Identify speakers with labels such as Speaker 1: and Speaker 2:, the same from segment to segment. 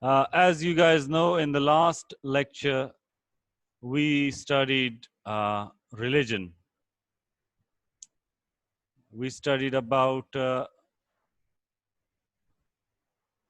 Speaker 1: As you guys know, in the last lecture, we studied religion. We studied about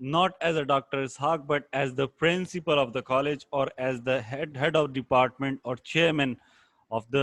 Speaker 1: not as a Dr. Ishaq, but as the principal of the college, or as the head of department or chairman of the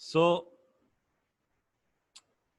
Speaker 1: so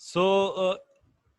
Speaker 1: so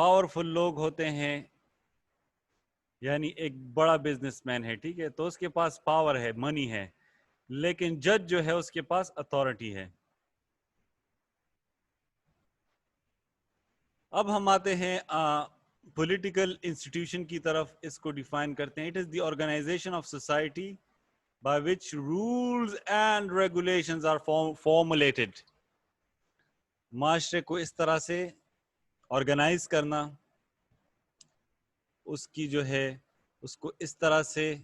Speaker 1: powerful لوگ ہوتے ہیں، یعنی ایک بڑا business man ہے، ٹھیک ہے، تو اس کے پاس پاور ہے، منی ہے، لیکن جج جو ہے اس کے پاس اتھارٹی ہے. اب ہم آتے ہیں پولیٹیکل انسٹیٹیوشن کی طرف. اس کو ڈیفائن کرتے ہیں. It is the organisation of society by which rules and regulations are formulated. معاشرے کو اس طرح سے آرگنائز کرنا، اس کی جو ہے اس کو اس طرح سے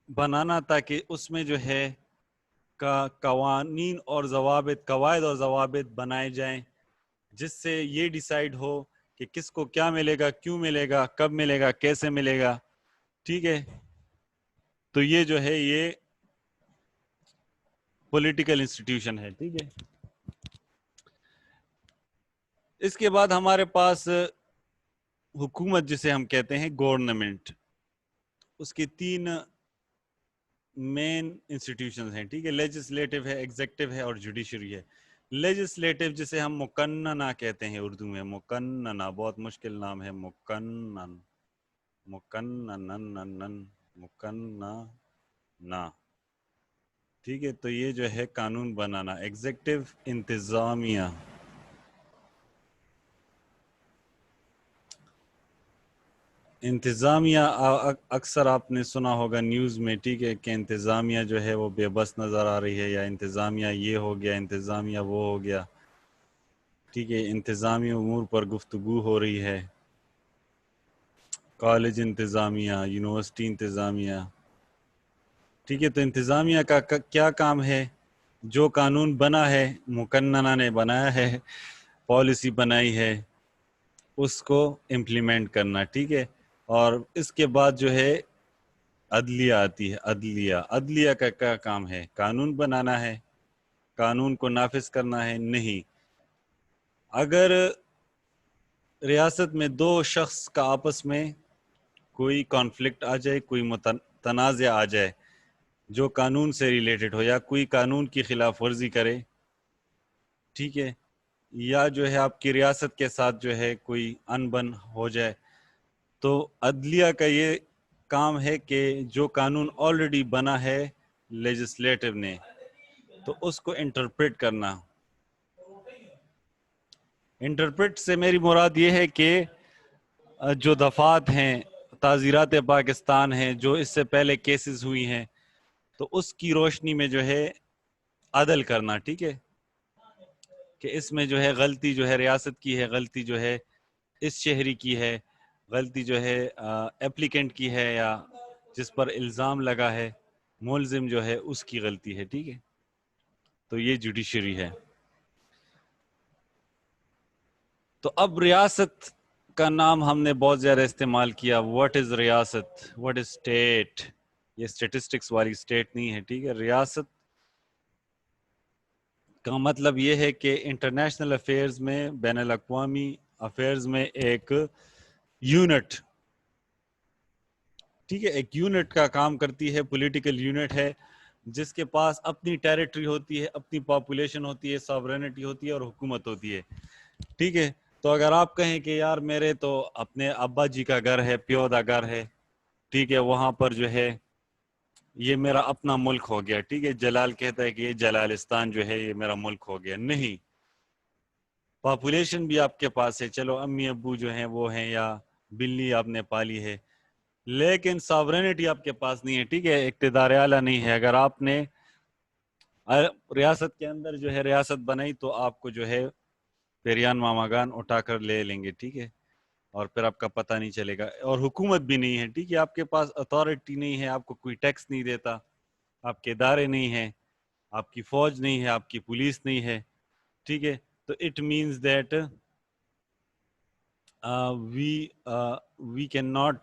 Speaker 1: بنانا تاکہ اس میں جو ہے قوانین اور ضوابط، قواعد اور ضوابط بنائے جائیں، جس سے یہ ڈیسائیڈ ہو کہ کس کو کیا ملے گا، کیوں ملے گا، کب ملے گا، کیسے ملے گا. ٹھیک ہے، تو یہ جو ہے یہ پولیٹیکل انسٹیٹیوشن ہے. ٹھیک ہے، اس کے بعد ہمارے پاس حکومت جسے ہم کہتے ہیں گورنمنٹ. اس کی 3 مین انسٹیٹیوشنز ہیں. ٹھیک ہے، لیجسلیٹو ہے، ایگزیکٹو ہے اور جوڈیشری ہے. لیجسلیٹو جسے ہم مقننہ کہتے ہیں اردو میں، مقننہ، بہت مشکل نام ہے، مقنن، مقننن، مقننہ. ٹھیک ہے، تو یہ جو ہے قانون بنانا. ایگزیکٹو انتظامیہ. انتظامیہ اکثر آپ نے سنا ہوگا نیوز میں، ٹھیک ہے، کہ انتظامیہ جو ہے وہ بے بس نظر آ رہی ہے، یا انتظامیہ یہ ہو گیا، انتظامیہ وہ ہو گیا. ٹھیک ہے، انتظامی امور پر گفتگو ہو رہی ہے. کالج انتظامیہ، یونیورسٹی انتظامیہ. ٹھیک ہے، تو انتظامیہ کا کیا کام ہے؟ جو قانون بنا ہے، مقننہ نے بنایا ہے، پالیسی بنائی ہے، اس کو امپلیمنٹ کرنا. ٹھیک ہے، اور اس کے بعد جو ہے عدلیہ آتی ہے. عدلیہ کا کیا کام ہے؟ قانون بنانا ہے، قانون کو نافذ کرنا ہے. نہیں، اگر ریاست میں 2 شخص کا آپس میں کوئی کانفلکٹ آ جائے، کوئی تنازع آ جائے جو قانون سے ریلیٹڈ ہو، یا کوئی قانون کی خلاف ورزی کرے، ٹھیک ہے، یا جو ہے آپ کی ریاست کے ساتھ جو ہے کوئی انبن ہو جائے، تو عدلیہ کا یہ کام ہے کہ جو قانون آلریڈی بنا ہے لیجسلیٹو نے، تو اس کو انٹرپریٹ کرنا. انٹرپریٹ سے میری مراد یہ ہے کہ جو دفعات ہیں، تعزیرات پاکستان ہیں، جو اس سے پہلے کیسز ہوئی ہیں، تو اس کی روشنی میں جو ہے عدل کرنا. ٹھیک ہے، کہ اس میں جو ہے غلطی جو ہے ریاست کی ہے، غلطی جو ہے اس شہری کی ہے، غلطی جو ہے اپلیکنٹ کی ہے، یا جس پر الزام لگا ہے، ملزم جو ہے اس کی غلطی ہے. ٹھیک ہے، تو یہ جوڈیشری ہے. تو اب ریاست کا نام ہم نے بہت زیادہ استعمال کیا. واٹ از ریاست؟ What is state? یہ اسٹیٹسٹکس والی اسٹیٹ نہیں ہے. ٹھیک ہے، ریاست کا مطلب یہ ہے کہ انٹرنیشنل افیئرز میں، بین الاقوامی افیئرز میں ایک یونٹ، ٹھیک ہے، ایک یونٹ کا کام کرتی ہے. پولیٹیکل یونٹ ہے جس کے پاس اپنی ٹیریٹری ہوتی ہے، اپنی پاپولیشن ہوتی ہے، ساورینٹی ہوتی ہے اور حکومت ہوتی ہے. ٹھیک ہے، تو اگر آپ کہیں کہ یار میرے تو اپنے ابا جی کا گھر ہے، پیودا گھر ہے، ٹھیک ہے، وہاں پر جو ہے یہ میرا اپنا ملک ہو گیا. ٹھیک ہے، جلال کہتا ہے کہ یہ جلالستان جو ہے یہ میرا ملک ہو گیا. نہیں، پاپولیشن بھی آپ کے پاس ہے، چلو امی ابو جو ہیں وہ ہیں، یا بلی آپ نے پالی ہے، لیکن ساورینٹی آپ کے پاس نہیں ہے. ٹھیک ہے، اقتدار اعلیٰ نہیں ہے. اگر آپ نے ریاست کے اندر جو ہے ریاست بنائی تو آپ کو جو ہے پیریان ماماگان اٹھا کر لے لیں گے. ٹھیک ہے، اور پھر آپ کا پتہ نہیں چلے گا. اور حکومت بھی نہیں ہے. ٹھیک ہے، آپ کے پاس اتھارٹی نہیں ہے، آپ کو کوئی ٹیکس نہیں دیتا، آپ کے ادارے نہیں ہیں، آپ کی فوج نہیں ہے، آپ کی پولیس نہیں ہے. ٹھیک ہے، تو it means that we cannot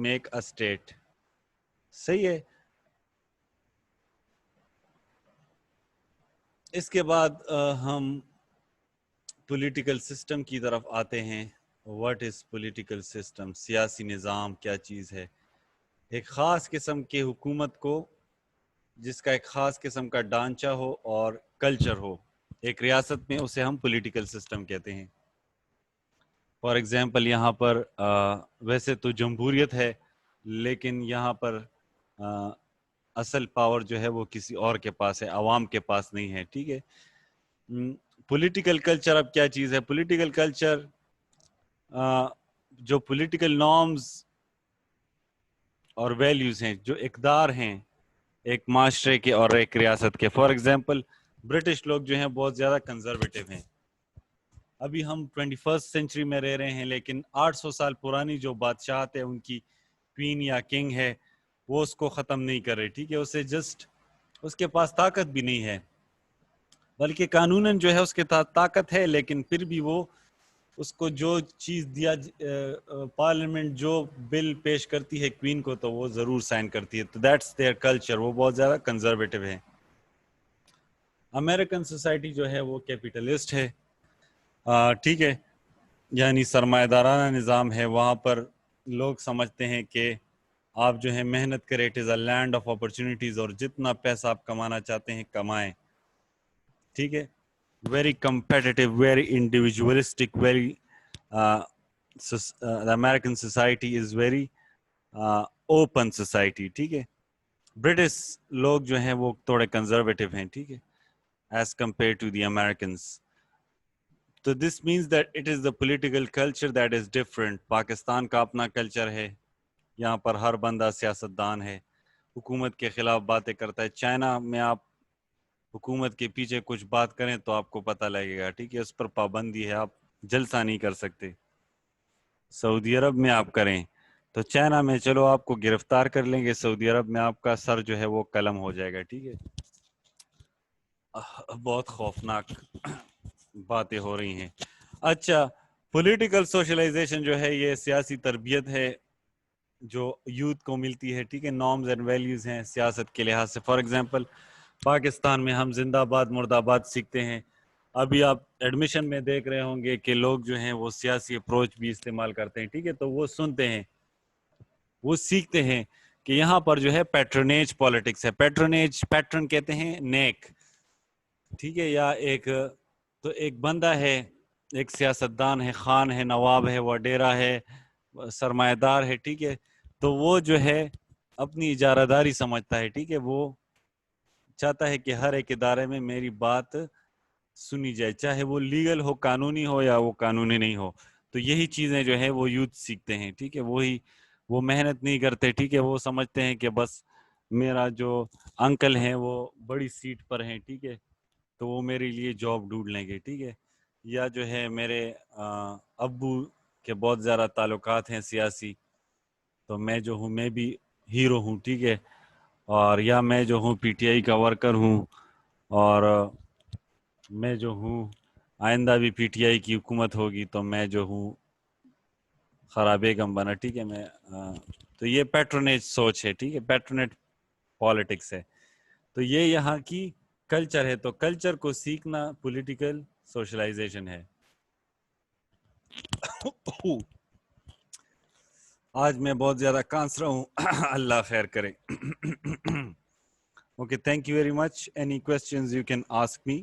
Speaker 1: make a state. صحیح ہے. اس کے بعد ہم پولیٹیکل سسٹم کی طرف آتے ہیں. What is political system? سیاسی نظام کیا چیز ہے؟ ایک خاص قسم کے حکومت کو، جس کا ایک خاص قسم کا ڈھانچہ ہو اور کلچر ہو، ایک ریاست میں، اسے ہم پولیٹیکل سسٹم کہتے ہیں. فار ایگزامپل یہاں پر ویسے تو جمہوریت ہے لیکن یہاں پر اصل پاور جو ہے وہ کسی اور کے پاس ہے، عوام کے پاس نہیں ہے. ٹھیک ہے. پولیٹیکل کلچر اب کیا چیز ہے؟ پولیٹیکل کلچر جو پولیٹیکل نارمز اور ویلیوز ہیں، جو اقدار ہیں ایک معاشرے کے اور ایک ریاست کے. فار ایگزامپل برٹش لوگ جو ہیں بہت زیادہ کنزرویٹو ہیں. ابھی ہم 21 سینچری میں رہ رہے ہیں لیکن 800 سال پرانی جو بادشاہت ہے، ان کی کوئین یا کنگ ہے، وہ اس کو ختم نہیں کر رہے. ٹھیک ہے. اسے جسٹ اس کے پاس طاقت بھی نہیں ہے، بلکہ قانوناً جو ہے اس کے طاقت ہے، لیکن پھر بھی وہ اس کو جو چیز دیا پارلیمنٹ جو بل پیش کرتی ہے کوئین کو تو وہ ضرور سائن کرتی ہے. تو دیٹس دیئر کلچر. وہ بہت زیادہ کنزرویٹو ہے. امریکن سوسائٹی جو ہے وہ کیپیٹلسٹ ہے. ٹھیک ہے. یعنی سرمایہ دارانہ نظام ہے. وہاں پر لوگ سمجھتے ہیں کہ آپ جو ہے محنت کریں، it is a land of opportunities, اور جتنا پیسہ آپ کمانا چاہتے ہیں کمائیں. ٹھیک ہے. Very competitive, very individualistic, very American society is very open society. ٹھیک ہے. برٹش لوگ جو ہیں وہ تھوڑے کنزرویٹو ہیں. ٹھیک ہے. As compare to the Americans. تو this means that it is the political culture that is different. Pakistan کا اپنا کلچر ہے. یہاں پر ہر بندہ سیاستدان ہے، حکومت کے خلاف باتیں کرتا ہے. چائنا میں آپ حکومت کے پیچھے کچھ بات کریں تو آپ کو پتہ لگے گا. ٹھیک ہے. اس پر پابندی ہے، آپ جلسہ نہیں کر سکتے. سعودی عرب میں آپ کریں تو چائنا میں چلو آپ کو گرفتار کر لیں گے، سعودی عرب میں آپ کا سر جو ہے وہ قلم ہو جائے گا. ٹھیک ہے. بہت خوفناک باتیں ہو رہی ہیں. اچھا، پولیٹیکل سوشلائزیشن جو ہے یہ سیاسی تربیت ہے جو یوتھ کو ملتی ہے. ٹھیک ہے. نارمز اینڈ ویلیوز ہیں سیاست کے لحاظ سے. فار ایگزامپل پاکستان میں ہم زندہ آباد مرد آباد سیکھتے ہیں. ابھی آپ ایڈمیشن میں دیکھ رہے ہوں گے کہ لوگ جو ہیں وہ سیاسی اپروچ بھی استعمال کرتے ہیں. ٹھیک ہے. تو وہ سنتے ہیں، وہ سیکھتے ہیں کہ یہاں پر جو ہے پیٹرنیج پالیٹکس ہے. پیٹرن کہتے ہیں نیک. ٹھیک ہے. یا ایک بندہ ہے، ایک سیاستدان ہے، خان ہے، نواب ہے، وڈیرہ ہے، سرمایہ دار ہے. ٹھیک ہے. تو وہ جو ہے اپنی اجارہ داری سمجھتا ہے. ٹھیک ہے. وہ چاہتا ہے کہ ہر ایک ادارے میں میری بات سنی جائے، چاہے وہ لیگل ہو، قانونی ہو، یا وہ قانونی نہیں ہو. تو یہی چیزیں جو ہے وہ یوتھ سیکھتے ہیں. ٹھیک ہے. وہ محنت نہیں کرتے. ٹھیک ہے. وہ سمجھتے ہیں کہ بس میرا جو انکل ہیں وہ بڑی سیٹ پر ہیں. ٹھیک ہے. تو وہ میرے لیے جاب ڈھونڈ لیں گے. ٹھیک ہے. یا جو ہے میرے ابو کے بہت زیادہ تعلقات ہیں سیاسی، تو میں جو ہوں میں بھی ہیرو ہوں. ٹھیک ہے. اور یا میں جو ہوں پی ٹی آئی کا ورکر ہوں، اور میں جو ہوں آئندہ بھی پی ٹی آئی کی حکومت ہوگی تو میں جو ہوں خرابیگم بنا. ٹھیک ہے. تو یہ پیٹرونیج سوچ ہے. ٹھیک ہے. پیٹرونیج پالیٹکس ہے. تو یہ یہاں کی کلچر ہے. تو کلچر کو سیکھنا پولیٹیکل سوشلائزیشن ہے. آج میں بہت زیادہ کانس رہا ہوں. اللہ خیر کرے. Okay, thank you very much. Any questions you can ask me.